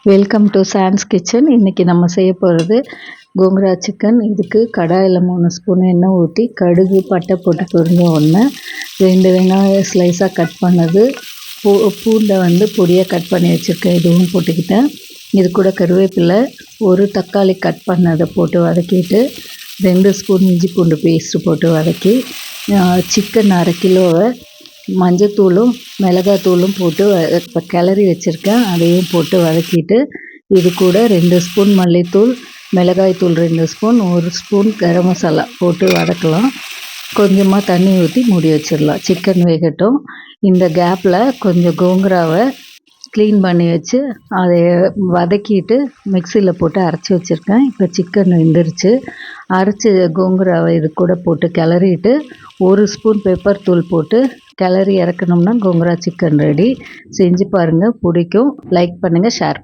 Welcome to chance kitchen. இன்றைக்கி நம்ம செய்ய போகிறது கோங்கரா சிக்கன். இதுக்கு கடாயில் 3 ஸ்பூன் எண்ணெய் ஊற்றி கடுகு பட்டை போட்டு பொரிஞ்ச உடனே 2 வெங்காயம் ஸ்லைஸாக கட் பண்ணது, பூண்டை பொடியாக கட் பண்ணி வச்சுருக்கேன், இதுவும் போட்டுக்கிட்டேன். இது கூட கருவேப்பிலை, ஒரு தக்காளி கட் பண்ணதை போட்டு வதக்கிட்டு 2 ஸ்பூன் இஞ்சி பூண்டு பேஸ்ட்டு போட்டு வதக்கி சிக்கன் 1/2 கிலோவை மஞ்சத்தூளும் மிளகாத்தூளும் போட்டு இப்போ கிளறி வச்சுருக்கேன், அதையும் போட்டு வதக்கிட்டு இது கூட 2 ஸ்பூன் மல்லித்தூள், மிளகாய்த்தூள் 2 ஸ்பூன், 1 ஸ்பூன் கரம் மசாலா போட்டு வதக்கலாம். கொஞ்சமாக தண்ணி ஊற்றி மூடி வச்சிடலாம், சிக்கன் வேகட்டும். இந்த கேப்பில் கொஞ்சம் கோங்கராவை க்ளீன் பண்ணி வச்சு அதை வதக்கிட்டு மிக்சியில் போட்டு அரைச்சி வச்சுருக்கேன். இப்போ சிக்கன் வெந்துருச்சு. அரைச்சி கோங்கராவை இது கூட போட்டு கிளறிட்டு 1 ஸ்பூன் பெப்பர் தூள் போட்டு கிளறி இறக்கணும்னா கோங்கரா சிக்கன் ரெடி. செஞ்சு பாருங்கள், பிடிக்கும். லைக் பண்ணுங்கள், ஷேர்